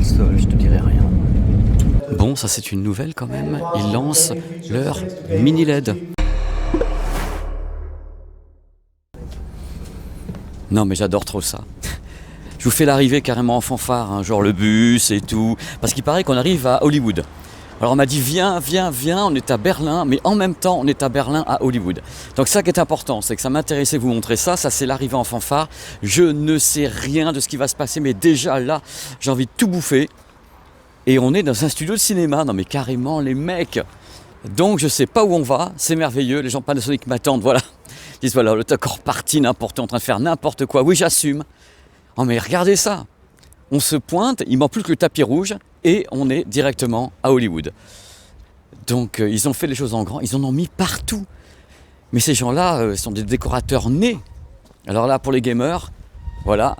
sol, je te dirai rien. Bon, ça c'est une nouvelle quand même. Ils lancent leur mini LED. Non mais j'adore trop ça. Je vous fais l'arrivée carrément en fanfare, hein, genre le bus et tout. Parce qu'il paraît qu'on arrive à Hollywood. Alors on m'a dit viens, on est à Berlin, mais en même temps on est à Berlin à Hollywood. Donc ça qui est important, c'est que ça m'intéressait de vous montrer ça, c'est l'arrivée en fanfare. Je ne sais rien de ce qui va se passer, mais déjà là, j'ai envie de tout bouffer. Et on est dans un studio de cinéma, non mais carrément les mecs. Donc je sais pas où on va, c'est merveilleux, les gens Panasonic m'attendent, voilà. Ils disent voilà, le encore parti n'importe, en train de faire n'importe quoi, oui j'assume. Oh mais regardez ça, on se pointe, il manque plus que le tapis rouge et on est directement à Hollywood. Donc ils ont fait les choses en grand, ils en ont mis partout. Mais ces gens-là sont des décorateurs nés. Alors là pour les gamers, voilà,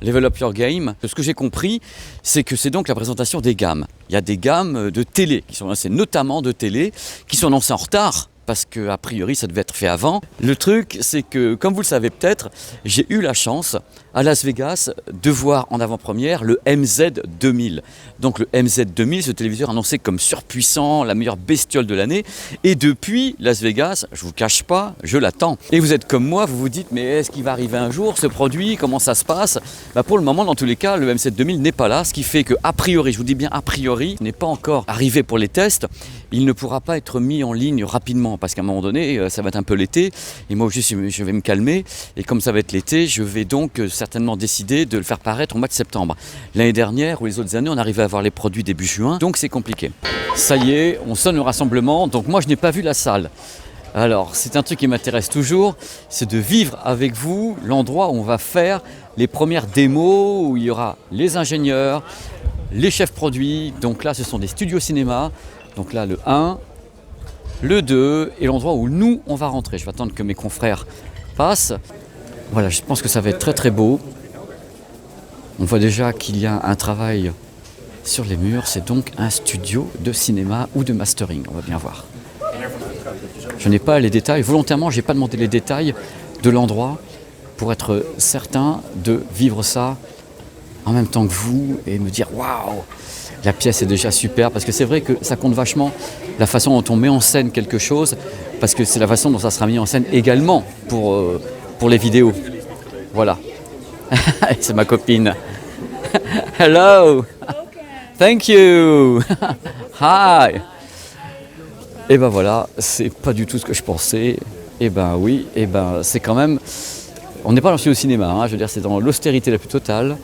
Level Up Your Game. Ce que j'ai compris, c'est que c'est donc la présentation des gammes. Il y a des gammes de télé qui sont lancées, notamment de télé, qui sont lancées en retard. Parce qu'a priori ça devait être fait avant. Le truc c'est que, comme vous le savez peut-être, j'ai eu la chance à Las Vegas de voir en avant-première le MZ2000. Donc le MZ2000, ce téléviseur annoncé comme surpuissant, la meilleure bestiole de l'année. Et depuis Las Vegas, je ne vous cache pas, je l'attends. Et vous êtes comme moi, vous vous dites mais est-ce qu'il va arriver un jour ce produit? Comment ça se passe? Pour le moment, dans tous les cas, le MZ2000 n'est pas là, ce qui fait que a priori, je vous dis bien a priori, n'est pas encore arrivé pour les tests. Il ne pourra pas être mis en ligne rapidement parce qu'à un moment donné, ça va être un peu l'été et moi juste je vais me calmer et comme ça va être l'été, je vais donc certainement décider de le faire paraître au mois de septembre. L'année dernière ou les autres années, on arrivait à avoir les produits début juin, donc c'est compliqué. Ça y est, on sonne le rassemblement, donc moi je n'ai pas vu la salle. Alors c'est un truc qui m'intéresse toujours, c'est de vivre avec vous l'endroit où on va faire les premières démos, où il y aura les ingénieurs, les chefs produits, donc là ce sont des studios cinéma. Donc là, le 1, le 2 et l'endroit où nous, on va rentrer. Je vais attendre que mes confrères passent. Voilà, je pense que ça va être très très beau. On voit déjà qu'il y a un travail sur les murs. C'est donc un studio de cinéma ou de mastering. On va bien voir. Je n'ai pas les détails. Volontairement, je n'ai pas demandé les détails de l'endroit pour être certain de vivre ça en même temps que vous et me dire « Waouh !» La pièce est déjà super parce que c'est vrai que ça compte vachement la façon dont on met en scène quelque chose parce que c'est la façon dont ça sera mis en scène également pour les vidéos. Voilà. C'est ma copine. Hello. Thank you. Hi. Et ben voilà, c'est pas du tout ce que je pensais. Et ben oui, et ben c'est quand même... On n'est pas dans le cinéma, hein, je veux dire c'est dans l'austérité la plus totale.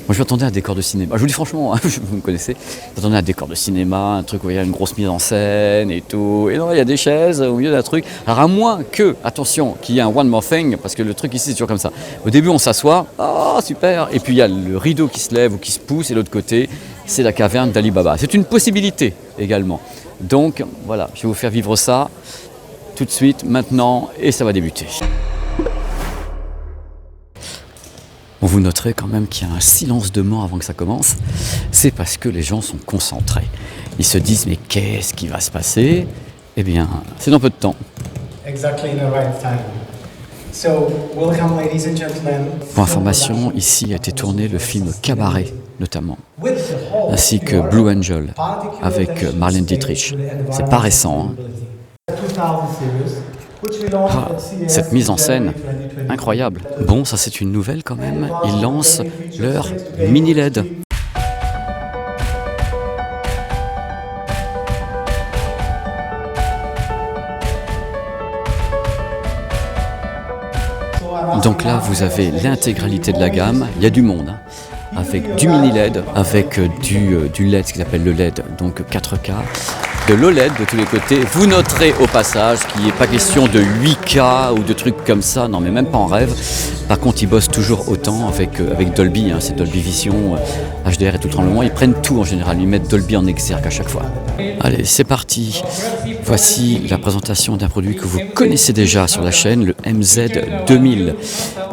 Moi, je m'attendais à un décor de cinéma. Je vous dis franchement, hein, vous me connaissez. Je m'attendais à un décor de cinéma, un truc où il y a une grosse mise en scène et tout. Et non, il y a des chaises au milieu d'un truc. Alors, à moins que, attention, qu'il y ait un one more thing, parce que le truc ici, c'est toujours comme ça. Au début, on s'assoit. Oh, super. Et puis, il y a le rideau qui se lève ou qui se pousse. Et de l'autre côté, c'est la caverne d'Ali Baba. C'est une possibilité également. Donc, voilà, je vais vous faire vivre ça tout de suite, maintenant, et ça va débuter. Vous noterez quand même qu'il y a un silence de mort avant que ça commence. C'est parce que les gens sont concentrés. Ils se disent mais qu'est-ce qui va se passer? Eh bien, c'est dans peu de temps. Pour information, ici a été tourné le film Cabaret, notamment, ainsi que Blue Angel, avec Marlène Dietrich. C'est pas récent, hein. Ah, cette mise en scène, incroyable. Bon, ça c'est une nouvelle quand même. Ils lancent leur mini LED. Donc là, vous avez l'intégralité de la gamme. Il y a du monde, hein, avec du mini LED, avec du LED, ce qu'ils appellent le LED, donc 4K. De l'OLED de tous les côtés. Vous noterez au passage qu'il n'est pas question de 8K ou de trucs comme ça, non mais même pas en rêve. Par contre, ils bossent toujours autant avec Dolby, hein, c'est Dolby Vision, HDR et tout le tremblement. Ils prennent tout en général, ils mettent Dolby en exergue à chaque fois. Allez, c'est parti. Voici la présentation d'un produit que vous connaissez déjà sur la chaîne, le MZ2000.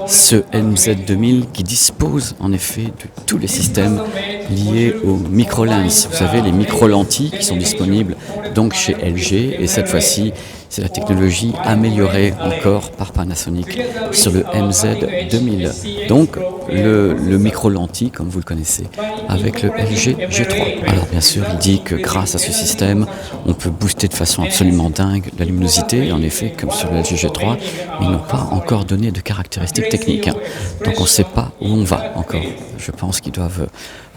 Ce MZ2000 qui dispose en effet de tous les systèmes liés aux micro-lens. Vous savez, les micro-lentilles qui sont disponibles donc chez LG, et cette fois-ci, c'est la technologie améliorée encore par Panasonic sur le MZ2000. Donc, le micro-lentille, comme vous le connaissez, avec le LG G3. Alors bien sûr, il dit que grâce à ce système, on peut booster de façon absolument dingue la luminosité. Et en effet, comme sur le LG G3, ils n'ont pas encore donné de caractéristiques techniques. Donc on ne sait pas où on va encore. Je pense qu'ils doivent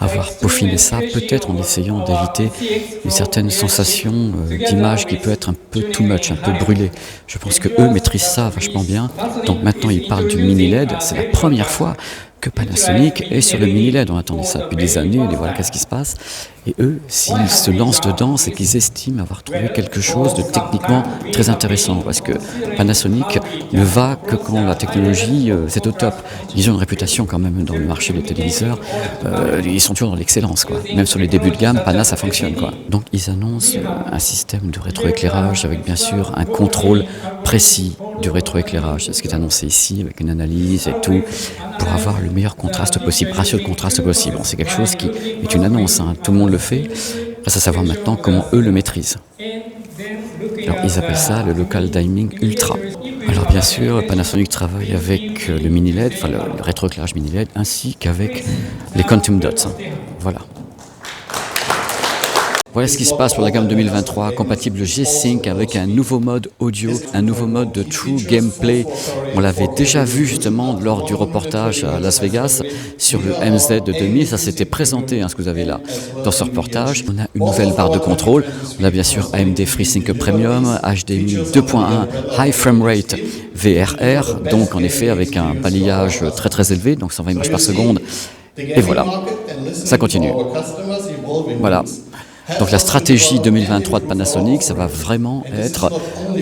avoir peaufiné ça, peut-être en essayant d'éviter une certaine sensation d'image qui peut être un peu too much, un peu brûlée. Je pense qu'eux maîtrisent ça vachement bien. Donc maintenant, ils parlent du mini LED. C'est la première fois que Panasonic est sur le mini LED. On attendait ça depuis des années, et voilà qu'est-ce qui se passe. Et eux, s'ils se lancent dedans, c'est qu'ils estiment avoir trouvé quelque chose de techniquement très intéressant. Parce que Panasonic ne va que quand la technologie c'est au top. Ils ont une réputation quand même dans le marché des téléviseurs. Ils sont toujours dans l'excellence, quoi. Même sur les débuts de gamme, Pana, ça fonctionne, quoi. Donc ils annoncent un système de rétroéclairage avec bien sûr un contrôle précis du rétroéclairage. C'est ce qui est annoncé ici avec une analyse et tout pour avoir le meilleur contraste possible, ratio de contraste possible. Bon, c'est quelque chose qui est une annonce, hein. Tout le monde le fait. Reste à savoir maintenant comment eux le maîtrisent. Alors ils appellent ça le local dimming ultra. Alors bien sûr, Panasonic travaille avec le mini LED, enfin le rétroéclairage mini LED, ainsi qu'avec les Quantum Dots. Hein. Voilà. Voilà ce qui se passe pour la gamme 2023, compatible G-Sync avec un nouveau mode audio, un nouveau mode de True Gameplay. On l'avait déjà vu justement lors du reportage à Las Vegas sur le MZ 2000, ça s'était présenté, hein, ce que vous avez là dans ce reportage. On a une nouvelle barre de contrôle, on a bien sûr AMD FreeSync Premium, HDMI 2.1, High Frame Rate VRR, donc en effet avec un balayage très très élevé, donc 120 images par seconde. Et voilà, ça continue. Voilà. Donc la stratégie 2023 de Panasonic, ça va vraiment être,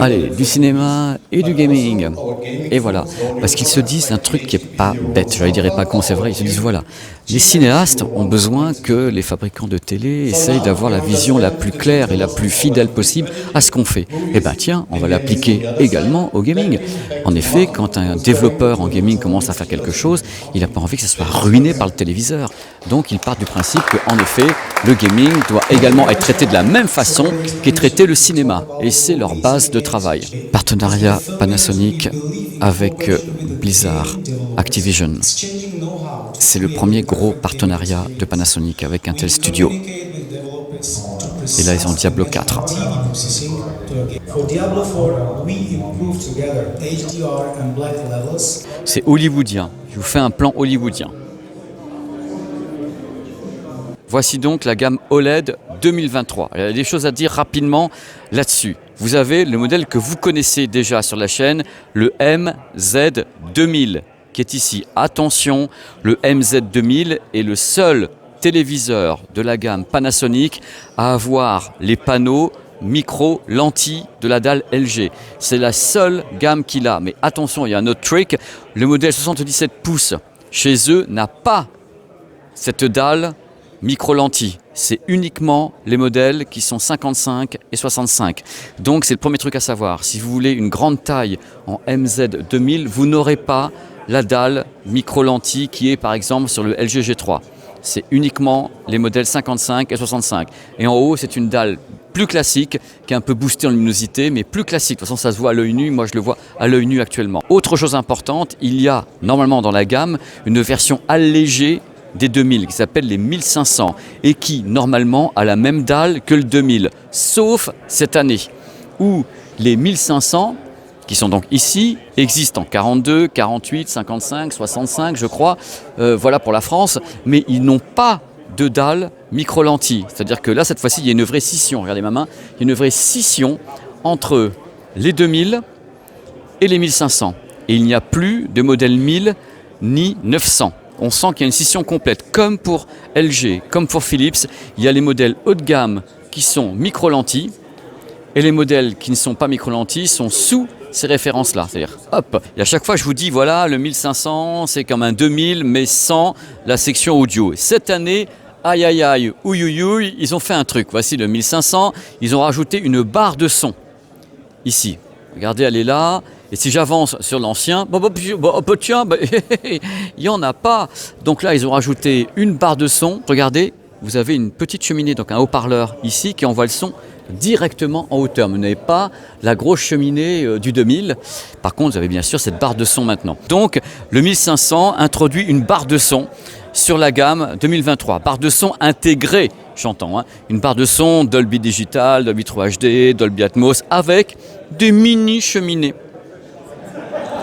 allez, du cinéma et du gaming. Et voilà, parce qu'ils se disent un truc qui n'est pas bête, je ne dirais pas con, c'est vrai, ils se disent voilà, les cinéastes ont besoin que les fabricants de télé essayent d'avoir la vision la plus claire et la plus fidèle possible à ce qu'on fait. Eh bien tiens, on va l'appliquer également au gaming. En effet, quand un développeur en gaming commence à faire quelque chose, il n'a pas envie que ça soit ruiné par le téléviseur. Donc il part du principe qu'en effet, le gaming doit également être traité de la même façon qu'est traité le cinéma. Et c'est leur base de travail. Partenariat Panasonic avec Blizzard, Activision. C'est le premier gros partenariat de Panasonic avec un tel studio. Et là, ils ont Diablo 4. C'est hollywoodien. Je vous fais un plan hollywoodien. Voici donc la gamme OLED 2023. Il y a des choses à dire rapidement là-dessus. Vous avez le modèle que vous connaissez déjà sur la chaîne, le MZ2000, qui est ici. Attention, le MZ2000 est le seul téléviseur de la gamme Panasonic à avoir les panneaux micro-lentilles de la dalle LG. C'est la seule gamme qu'il a. Mais attention, il y a un autre trick. Le modèle 77 pouces chez eux n'a pas cette dalle micro-lentilles. C'est uniquement les modèles qui sont 55 et 65. Donc c'est le premier truc à savoir. Si vous voulez une grande taille en MZ2000, vous n'aurez pas la dalle micro-lentilles qui est par exemple sur le LG G3. C'est uniquement les modèles 55 et 65. Et en haut, c'est une dalle plus classique, qui est un peu boostée en luminosité, mais plus classique. De toute façon, ça se voit à l'œil nu. Moi, je le vois à l'œil nu actuellement. Autre chose importante, il y a normalement dans la gamme une version allégée des 2000 qui s'appelle les 1500 et qui normalement a la même dalle que le 2000, sauf cette année où les 1500 qui sont donc ici, existent en 42, 48, 55, 65 je crois, voilà pour la France, mais ils n'ont pas de dalle micro-lentilles. C'est-à-dire que là, cette fois-ci, il y a une vraie scission, regardez ma main, il y a une vraie scission entre les 2000 et les 1500. Et il n'y a plus de modèle 1000 ni 900. On sent qu'il y a une scission complète, comme pour LG, comme pour Philips, il y a les modèles haut de gamme qui sont micro-lentilles, et les modèles qui ne sont pas micro-lentilles sont sous ces références-là. C'est-à-dire, hop, et à chaque fois je vous dis, voilà, le 1500, c'est comme un 2000, mais sans la section audio. Cette année, aïe aïe aïe, ouïe ouïe ouïe, ils ont fait un truc. Voici le 1500, ils ont rajouté une barre de son, ici. Regardez, elle est là, et si j'avance sur l'ancien, tiens, il n'y en a pas. Donc là, ils ont rajouté une barre de son, regardez, vous avez une petite cheminée, donc un haut-parleur ici qui envoie le son directement en hauteur. Vous n'avez pas la grosse cheminée du 2000. Par contre, vous avez bien sûr cette barre de son maintenant. Donc, le 1500 introduit une barre de son sur la gamme 2023. Barre de son intégrée, j'entends. Une barre de son Dolby Digital, Dolby 3 HD, Dolby Atmos, avec des mini cheminées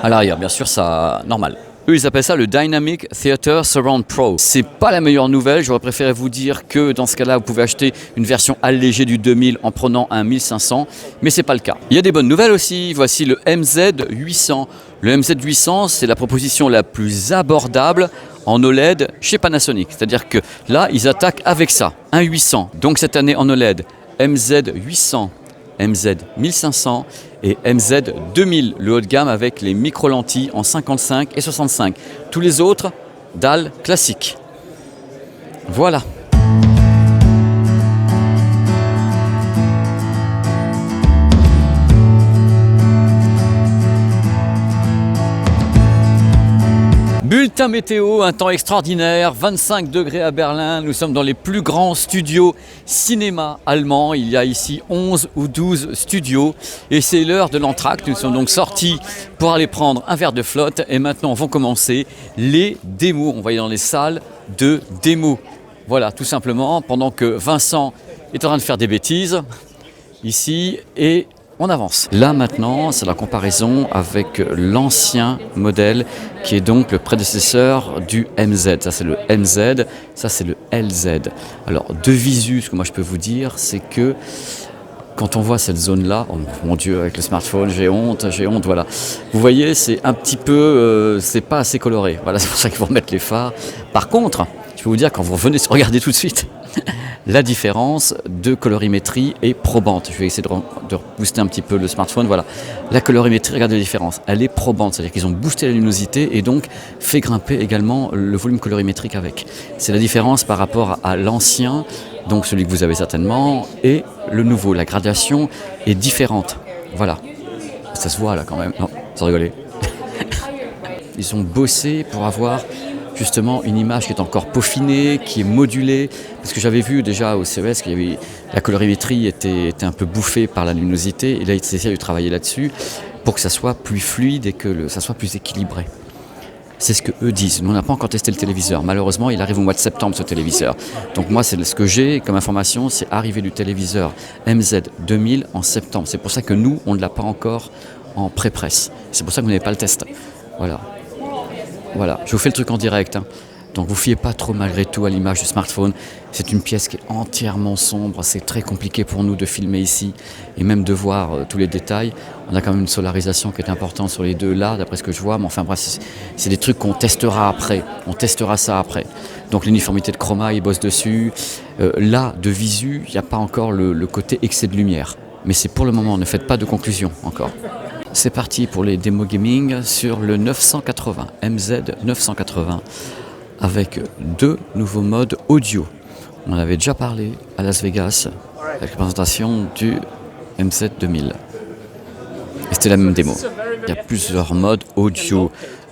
à l'arrière. Bien sûr, ça normal. Eux, ils appellent ça le Dynamic Theater Surround Pro. C'est pas la meilleure nouvelle. J'aurais préféré vous dire que dans ce cas-là, vous pouvez acheter une version allégée du 2000 en prenant un 1500, mais c'est pas le cas. Il y a des bonnes nouvelles aussi. Voici le MZ800. Le MZ800, c'est la proposition la plus abordable en OLED chez Panasonic. C'est-à-dire que là, ils attaquent avec ça, un 800. Donc cette année en OLED, MZ800, MZ1500 et MZ2000, le haut de gamme avec les micro-lentilles en 55 et 65. Tous les autres, dalles classiques. Voilà. Bulletin météo, un temps extraordinaire, 25 degrés à Berlin, nous sommes dans les plus grands studios cinéma allemands, il y a ici 11 ou 12 studios et c'est l'heure de l'entracte, nous sommes donc sortis pour aller prendre un verre de flotte et maintenant vont commencer les démos, on va aller dans les salles de démos. Voilà, tout simplement, pendant que Vincent est en train de faire des bêtises ici et on avance. Là maintenant, c'est la comparaison avec l'ancien modèle qui est donc le prédécesseur du MZ. Ça c'est le MZ, ça c'est le LZ. Alors de visu, ce que moi je peux vous dire, c'est que quand on voit cette zone-là, oh mon Dieu, avec le smartphone, j'ai honte, voilà. Vous voyez, c'est un petit peu, c'est pas assez coloré. Voilà, c'est pour ça qu'il faut remettre les phares. Par contre, je peux vous dire, quand vous revenez regarder tout de suite, la différence de colorimétrie est probante. Je vais essayer de booster un petit peu le smartphone. Voilà, la colorimétrie, regardez la différence. Elle est probante, c'est-à-dire qu'ils ont boosté la luminosité et donc fait grimper également le volume colorimétrique avec. C'est la différence par rapport à l'ancien, donc celui que vous avez certainement, et le nouveau. La gradation est différente. Voilà, ça se voit là quand même. Non, sans rigoler. Ils ont bossé pour avoir justement une image qui est encore peaufinée, qui est modulée, parce que j'avais vu déjà au CES qu'il y avait la colorimétrie était un peu bouffée par la luminosité, et là ils essaient de travailler là-dessus pour que ça soit plus fluide et que ça soit plus équilibré. C'est ce que eux disent. Nous, on n'a pas encore testé le téléviseur. Malheureusement, il arrive au mois de septembre, ce téléviseur. Donc moi, c'est ce que j'ai comme information, c'est arrivé du téléviseur MZ2000 en septembre. C'est pour ça que nous, on ne l'a pas encore en pré-presse. C'est pour ça que vous n'avez pas le test. Voilà, je vous fais le truc en direct. Donc vous fiez pas trop malgré tout à l'image du smartphone. C'est une pièce qui est entièrement sombre. C'est très compliqué pour nous de filmer ici et même de voir tous les détails. On a quand même une solarisation qui est importante sur les deux là, d'après ce que je vois. Mais enfin bref, c'est des trucs qu'on testera après. On testera ça après. Donc l'uniformité de chroma, ils bossent dessus. Là, de visu, il n'y a pas encore le côté excès de lumière. Mais c'est pour le moment, ne faites pas de conclusion encore. C'est parti pour les démos gaming sur le 980, MZ 980, avec deux nouveaux modes audio. On en avait déjà parlé à Las Vegas, avec la présentation du MZ 2000. Et c'était la même démo. Il y a plusieurs modes audio,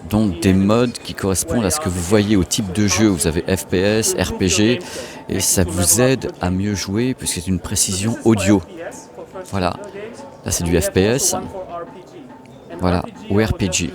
donc des modes qui correspondent à ce que vous voyez au type de jeu. Vous avez FPS, RPG, et ça vous aide à mieux jouer, puisque c'est une précision audio. Voilà, là c'est du FPS. Voilà, ou RPG,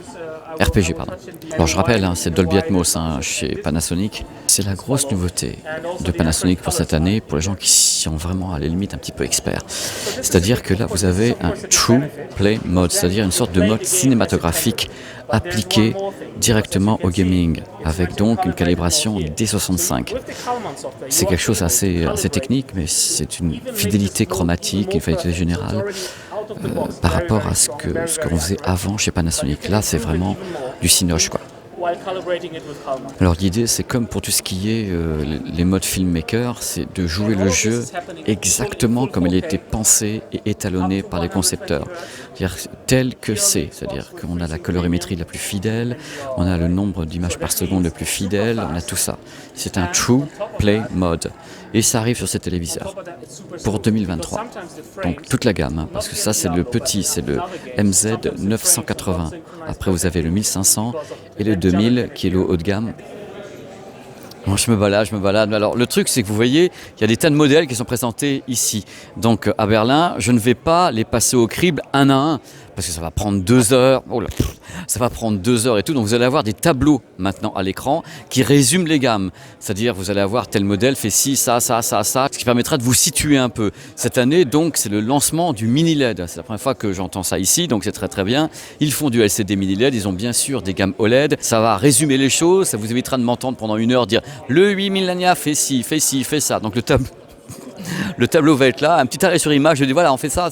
pardon. Alors je rappelle, c'est Dolby Atmos chez Panasonic. C'est la grosse nouveauté de Panasonic pour cette année, pour les gens qui sont vraiment à la limite un petit peu experts. C'est-à-dire que là, vous avez un True Play Mode, c'est-à-dire une sorte de mode cinématographique appliqué directement au gaming, avec donc une calibration D65. C'est quelque chose assez technique, mais c'est une fidélité chromatique et fidélité générale. Par rapport à ce qu'on faisait avant chez Panasonic. Là, c'est vraiment du cinoche, quoi. Alors l'idée, c'est comme pour tout ce qui est les modes filmmaker, c'est de jouer le jeu exactement comme il a été pensé et étalonné par les concepteurs. C'est-à-dire tel que c'est-à-dire qu'on a la colorimétrie la plus fidèle, on a le nombre d'images par seconde le plus fidèle, on a tout ça. C'est un True Play Mode. Et ça arrive sur ces téléviseurs pour 2023. Donc toute la gamme, parce que ça c'est le petit, c'est le MZ 980. Après vous avez le 1500 et le 2000 qui est le haut de gamme. Bon, je me balade. Alors le truc c'est que vous voyez, il y a des tas de modèles qui sont présentés ici. Donc à Berlin, je ne vais pas les passer au crible un à un, parce que ça va prendre 2 heures. Oh là, ça va prendre 2 heures et tout. Donc vous allez avoir des tableaux maintenant à l'écran qui résument les gammes. C'est-à-dire vous allez avoir tel modèle fait ci, ça, ce qui permettra de vous situer un peu. Cette année donc c'est le lancement du mini LED. C'est la première fois que j'entends ça ici, donc c'est très très bien. Ils font du LCD mini LED, ils ont bien sûr des gammes OLED. Ça va résumer les choses, ça vous évitera de m'entendre pendant 1 heure dire le 8000 Lania fait ci, fait ci, fait ça. Donc le tableau va être là, un petit arrêt sur image, je dis voilà, on fait ça.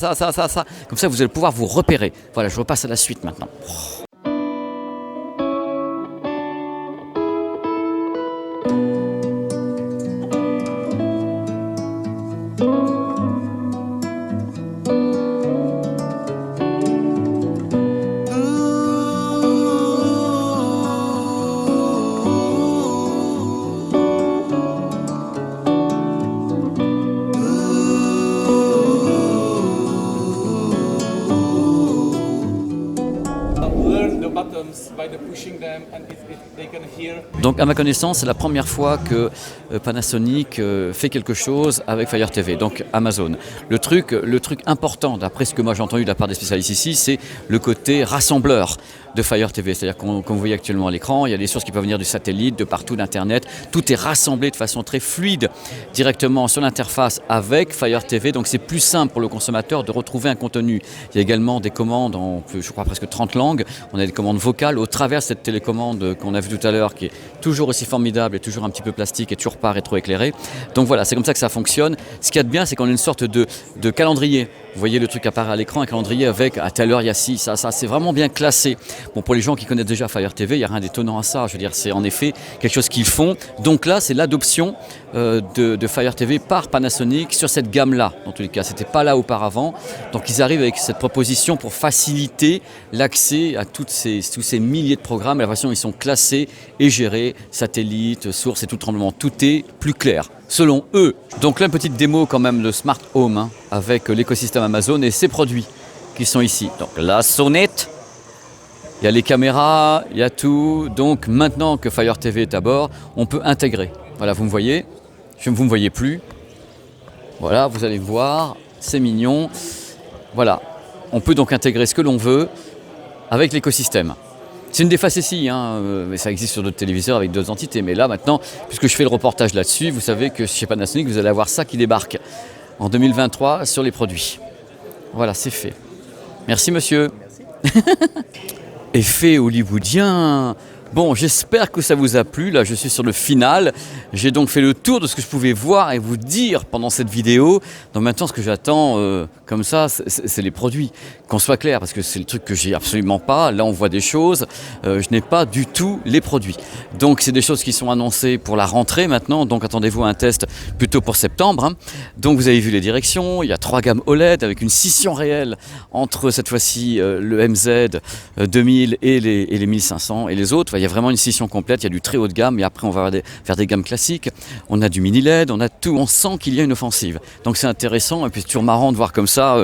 Comme ça, vous allez pouvoir vous repérer. Voilà, je repasse à la suite maintenant. Donc à ma connaissance, c'est la première fois que Panasonic fait quelque chose avec Fire TV, donc Amazon. Le truc important, d'après ce que moi j'ai entendu de la part des spécialistes ici, c'est le côté rassembleur de Fire TV. C'est-à-dire comme vous voyez actuellement à l'écran, il y a des sources qui peuvent venir du satellite, de partout, d'Internet. Tout est rassemblé de façon très fluide directement sur l'interface avec Fire TV. Donc c'est plus simple pour le consommateur de retrouver un contenu. Il y a également des commandes en, je crois, presque 30 langues. On a des commandes vocales au travers de cette télécommande qu'on a vue tout à l'heure, qui est toujours aussi formidable et toujours un petit peu plastique et toujours pas rétroéclairé. Donc voilà, c'est comme ça que ça fonctionne. Ce qu'il y a de bien, c'est qu'on a une sorte de calendrier. Vous voyez le truc apparaît à l'écran, un calendrier avec à telle heure il y a ci, ça, c'est vraiment bien classé. Bon, pour les gens qui connaissent déjà Fire TV, il n'y a rien d'étonnant à ça. Je veux dire, c'est en effet quelque chose qu'ils font. Donc là, c'est l'adoption de Fire TV par Panasonic sur cette gamme-là. Dans tous les cas, c'était pas là auparavant. Donc ils arrivent avec cette proposition pour faciliter l'accès à tous ces milliers de programmes. La façon dont ils sont classés et gérés, satellites, sources et tout tremblement, tout est plus clair. Selon eux. Donc là, une petite démo quand même de Smart Home avec l'écosystème Amazon et ses produits qui sont ici. Donc la sonnette, il y a les caméras, il y a tout. Donc maintenant que Fire TV est à bord, on peut intégrer. Voilà, vous me voyez, vous ne me voyez plus. Voilà, vous allez voir, c'est mignon. Voilà, on peut donc intégrer ce que l'on veut avec l'écosystème. C'est une des facéties, mais ça existe sur d'autres téléviseurs avec d'autres entités. Mais là, maintenant, puisque je fais le reportage là-dessus, vous savez que chez Panasonic, vous allez avoir ça qui débarque en 2023 sur les produits. Voilà, c'est fait. Merci, monsieur. Merci. Effet hollywoodien. Bon, j'espère que ça vous a plu. Là, je suis sur le final. J'ai donc fait le tour de ce que je pouvais voir et vous dire pendant cette vidéo. Donc maintenant, ce que j'attends, comme ça, c'est les produits. Qu'on soit clair, parce que c'est le truc que j'ai absolument pas. Là, on voit des choses. Je n'ai pas du tout les produits. Donc, c'est des choses qui sont annoncées pour la rentrée maintenant. Donc, attendez-vous à un test plutôt pour septembre. Donc, vous avez vu les directions. Il y a 3 gammes OLED avec une scission réelle entre cette fois-ci le MZ 2000 et les 1500 et les autres. Il y a vraiment une scission complète, il y a du très haut de gamme et après on va faire des gammes classiques. On a du mini LED, on a tout, on sent qu'il y a une offensive. Donc c'est intéressant et puis c'est toujours marrant de voir comme ça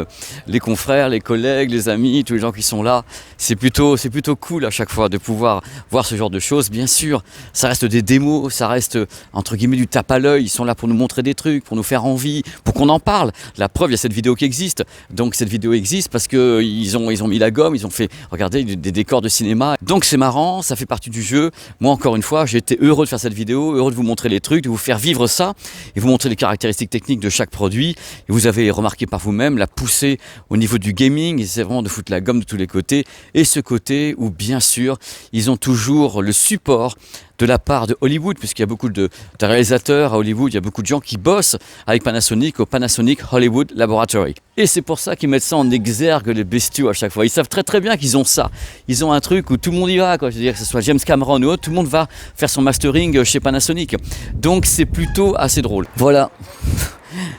les confrères, les collègues, les amis, tous les gens qui sont là. C'est plutôt cool à chaque fois de pouvoir voir ce genre de choses. Bien sûr, ça reste des démos, ça reste entre guillemets du tape à l'œil. Ils sont là pour nous montrer des trucs, pour nous faire envie, pour qu'on en parle. La preuve, il y a cette vidéo qui existe. Donc cette vidéo existe parce qu'ils ont mis la gomme, ils ont fait, regardez, des décors de cinéma. Donc c'est marrant, ça fait partie du jeu. Moi, encore une fois, j'ai été heureux de faire cette vidéo, heureux de vous montrer les trucs, de vous faire vivre ça et vous montrer les caractéristiques techniques de chaque produit. Et vous avez remarqué par vous-même la poussée au niveau du gaming. C'est vraiment de foutre la gomme de tous les côtés. Et ce côté où, bien sûr, ils ont toujours le support de la part de Hollywood, puisqu'il y a beaucoup de réalisateurs à Hollywood, il y a beaucoup de gens qui bossent avec Panasonic au Panasonic Hollywood Laboratory. Et c'est pour ça qu'ils mettent ça en exergue, les bestiaux, à chaque fois. Ils savent très très bien qu'ils ont ça. Ils ont un truc où tout le monde y va, quoi. Je veux dire, que ce soit James Cameron ou autre, tout le monde va faire son mastering chez Panasonic. Donc c'est plutôt assez drôle. Voilà.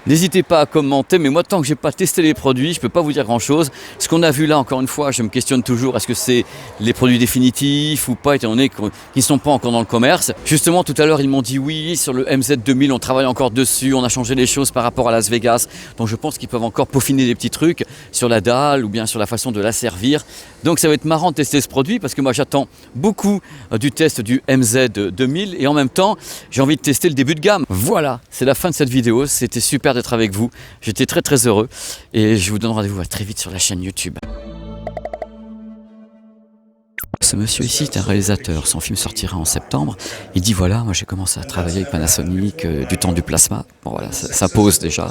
N'hésitez pas à commenter, mais moi tant que j'ai pas testé les produits, je peux pas vous dire grand chose. Ce qu'on a vu là, encore une fois, je me questionne toujours, est-ce que c'est les produits définitifs ou pas, étant donné qu'ils ne sont pas encore dans le commerce. Justement, tout à l'heure, ils m'ont dit oui, sur le MZ2000, on travaille encore dessus, on a changé les choses par rapport à Las Vegas. Donc je pense qu'ils peuvent encore peaufiner des petits trucs sur la dalle ou bien sur la façon de la servir. Donc ça va être marrant de tester ce produit parce que moi j'attends beaucoup du test du MZ2000 et en même temps, j'ai envie de tester le début de gamme. Voilà, c'est la fin de cette vidéo, c'était super d'être avec vous, j'étais très heureux et je vous donne rendez-vous à très vite sur la chaîne YouTube. Ce monsieur ici est un réalisateur, son film sortira en septembre. Il dit voilà, moi j'ai commencé à travailler avec Panasonic du temps du plasma. Bon voilà, ça pose déjà.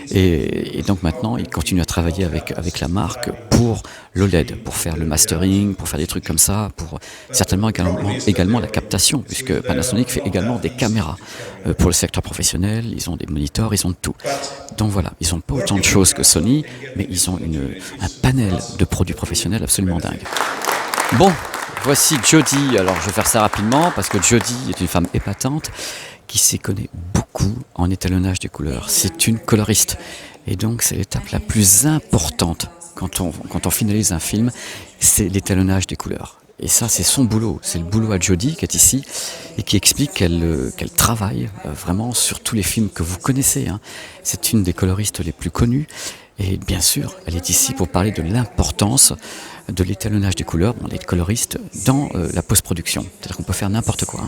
Et donc maintenant, il continue à travailler avec la marque pour l'OLED, pour faire le mastering, pour faire des trucs comme ça, pour certainement également la captation, puisque Panasonic fait également des caméras pour le secteur professionnel, ils ont des moniteurs, ils ont de tout. Donc voilà, ils n'ont pas autant de choses que Sony, mais ils ont un panel de produits professionnels absolument dingue. Bon, voici Jodie. Alors je vais faire ça rapidement parce que Jodie est une femme épatante qui s'y connaît beaucoup en étalonnage des couleurs. C'est une coloriste et donc c'est l'étape la plus importante quand on finalise un film, c'est l'étalonnage des couleurs. Et ça c'est son boulot, c'est le boulot à Jodie qui est ici et qui explique qu'elle travaille vraiment sur tous les films que vous connaissez. C'est une des coloristes les plus connues. Et bien sûr, elle est ici pour parler de l'importance de l'étalonnage des couleurs, des coloristes, dans la post-production. C'est-à-dire qu'on peut faire n'importe quoi.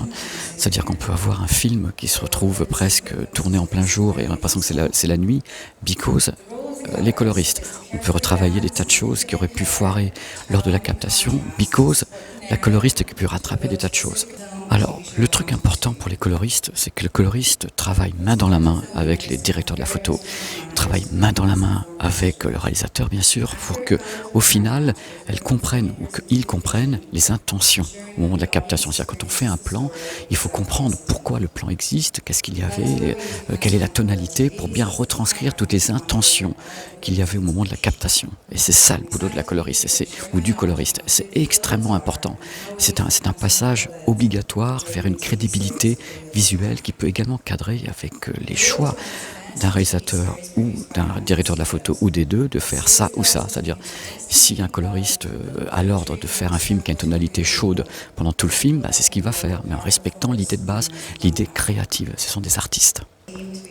C'est-à-dire qu'on peut avoir un film qui se retrouve presque tourné en plein jour et on a l'impression que c'est la nuit, because les coloristes. On peut retravailler des tas de choses qui auraient pu foirer lors de la captation, because la coloriste qui peut rattraper des tas de choses. Alors, le truc important pour les coloristes, c'est que le coloriste travaille main dans la main avec les directeurs de la photo. Il travaille main dans la main avec le réalisateur, bien sûr, pour que, au final, elles comprennent ou qu'ils comprennent les intentions au moment de la captation. C'est-à-dire, quand on fait un plan, il faut comprendre pourquoi le plan existe, qu'est-ce qu'il y avait, quelle est la tonalité, pour bien retranscrire toutes les intentions qu'il y avait au moment de la captation. Et c'est ça le boulot de la coloriste, ou du coloriste. C'est extrêmement important. C'est un passage obligatoire vers une crédibilité visuelle qui peut également cadrer avec les choix d'un réalisateur ou d'un directeur de la photo ou des deux de faire ça ou ça. C'est-à-dire, si un coloriste a l'ordre de faire un film qui a une tonalité chaude pendant tout le film, c'est ce qu'il va faire, mais en respectant l'idée de base, l'idée créative. Ce sont des artistes.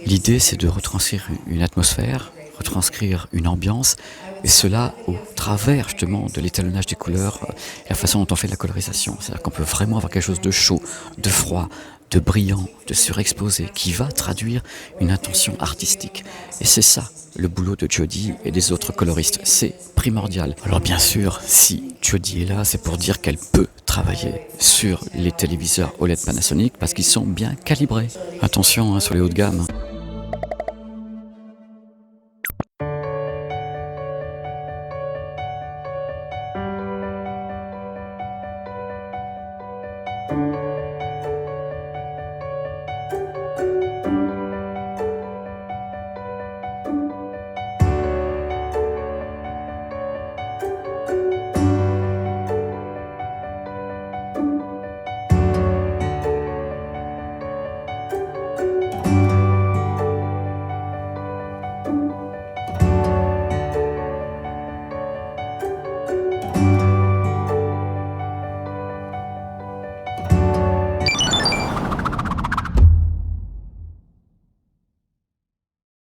L'idée, c'est de retranscrire une atmosphère, retranscrire une ambiance, et cela au travers justement de l'étalonnage des couleurs et la façon dont on fait de la colorisation. C'est-à-dire qu'on peut vraiment avoir quelque chose de chaud, de froid, de brillant, de surexposé, qui va traduire une intention artistique. Et c'est ça, le boulot de Jodie et des autres coloristes. C'est primordial. Alors bien sûr, si Jodie est là, c'est pour dire qu'elle peut travailler sur les téléviseurs OLED Panasonic parce qu'ils sont bien calibrés. Attention sur les hauts de gamme.